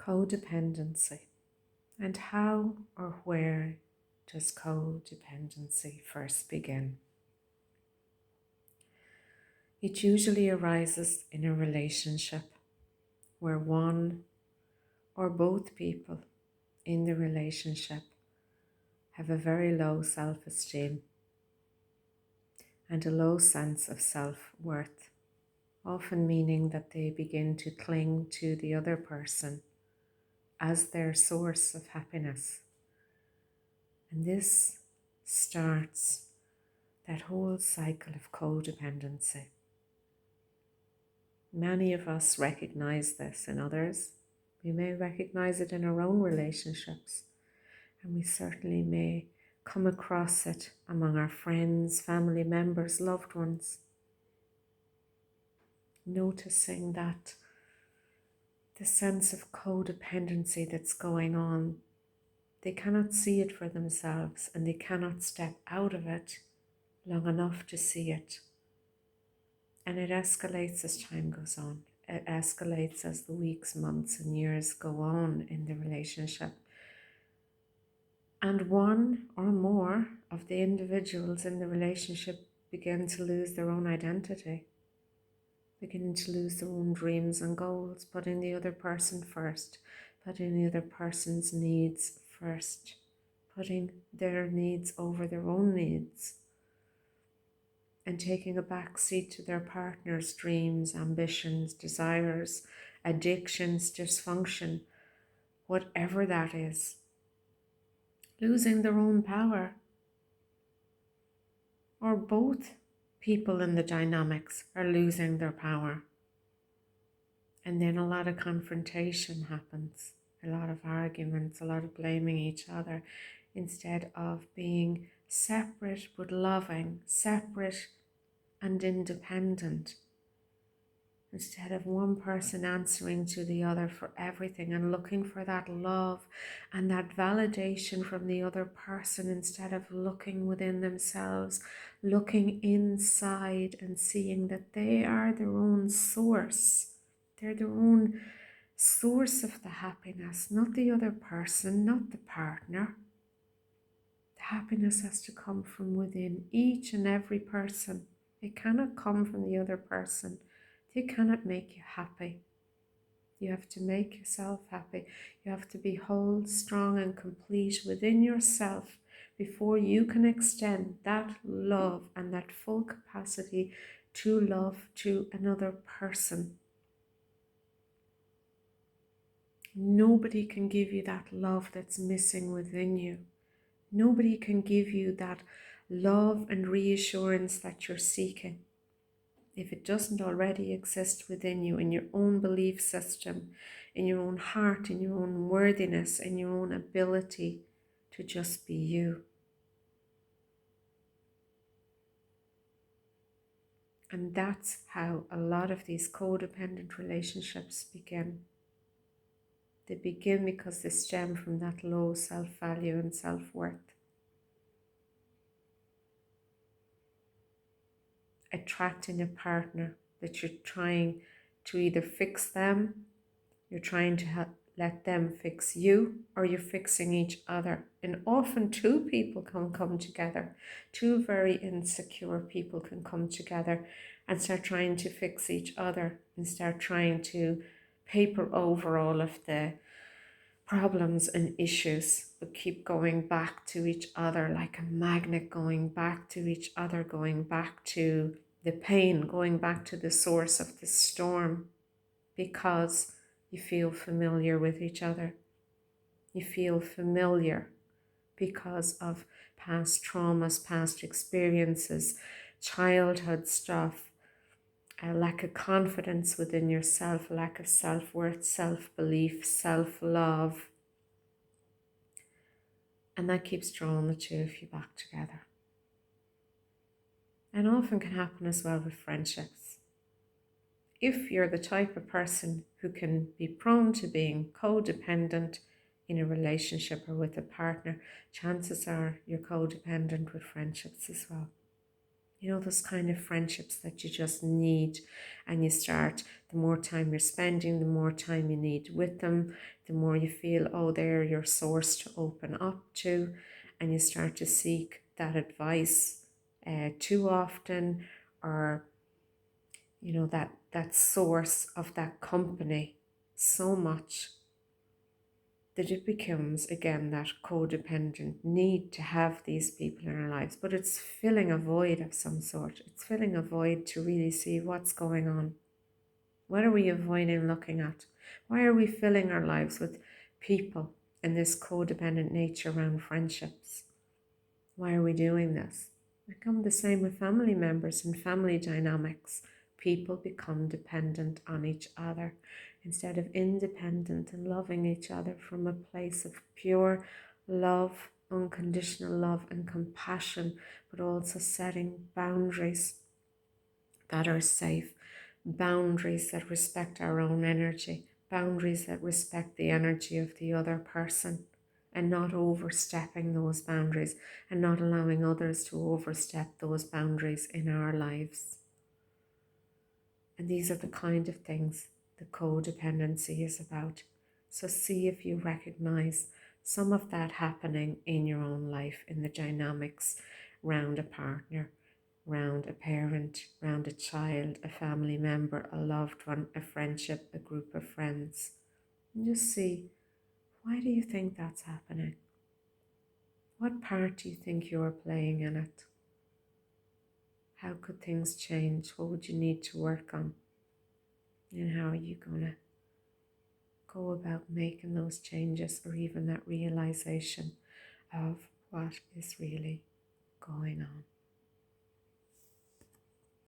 Codependency. And how or where does codependency first begin? It usually arises in a relationship where one or both people in the relationship have a very low self-esteem and a low sense of self-worth, often meaning that they begin to cling to the other person as their source of happiness. And this starts that whole cycle of codependency. Many of us recognize this in others. We may recognize it in our own relationships, and we certainly may come across it among our friends, family members, loved ones. Noticing that the sense of codependency that's going on, they cannot see it for themselves and they cannot step out of it long enough to see it. And it escalates as time goes on. It escalates as the weeks, months, and years go on in the relationship. And one or more of the individuals in the relationship begin to lose their own identity, beginning to lose their own dreams and goals, putting the other person first, putting the other person's needs first, putting their needs over their own needs, and taking a back seat to their partner's dreams, ambitions, desires, addictions, dysfunction, whatever that is. Losing their own power. Or both people in the dynamics are losing their power. And then a lot of confrontation happens, a lot of arguments, a lot of blaming each other, instead of being separate but loving, separate and independent. Instead of one person answering to the other for everything and looking for that love and that validation from the other person, instead of looking within themselves, looking inside and seeing that they are their own source. They're their own source of the happiness, not the other person, not the partner. The happiness has to come from within each and every person. It cannot come from the other person. They cannot make you happy. You have to make yourself happy. You have to be whole, strong and complete within yourself before you can extend that love and that full capacity to love to another person. Nobody can give you that love that's missing within you. Nobody can give you that love and reassurance that you're seeking if it doesn't already exist within you, in your own belief system, in your own heart, in your own worthiness, in your own ability to just be you. And that's how a lot of these codependent relationships begin. They begin because they stem from that low self-value and self-worth. Attracting a partner that you're trying to either fix them, you're trying to let them fix you, or you're fixing each other. And often two people can come together. Two very insecure people can come together and start trying to fix each other and start trying to paper over all of the problems and issues, but keep going back to each other like a magnet, going back to each other, going back to the pain, going back to the source of the storm, because you feel familiar with each other. You feel familiar because of past traumas, past experiences, childhood stuff, a lack of confidence within yourself, a lack of self-worth, self-belief, self-love. And that keeps drawing the two of you back together. And often can happen as well with friendships. If you're the type of person who can be prone to being codependent in a relationship or with a partner, chances are you're codependent with friendships as well. You know, those kind of friendships that you just need, and you start, the more time you're spending, the more time you need with them, the more you feel, oh, they're your source to open up to, and you start to seek that advice too often, or, you know, that source of that company so much that it becomes again that codependent need to have these people in our lives, but it's filling a void of some sort. It's filling a void to really see what's going on. What are we avoiding looking at? Why are we filling our lives with people in this codependent nature around friendships? Why are we doing this? It becomes the same with family members and family dynamics. People become dependent on each other instead of independent and loving each other from a place of pure love, unconditional love and compassion, but also setting boundaries that are safe, boundaries that respect our own energy, boundaries that respect the energy of the other person, and not overstepping those boundaries and not allowing others to overstep those boundaries in our lives. And these are the kind of things the codependency is about. So see if you recognize some of that happening in your own life, in the dynamics around a partner, around a parent, around a child, a family member, a loved one, a friendship, a group of friends. And just see, why do you think that's happening? What part do you think you're playing in it? How could things change? What would you need to work on? And how are you going to go about making those changes, or even that realization of what is really going on?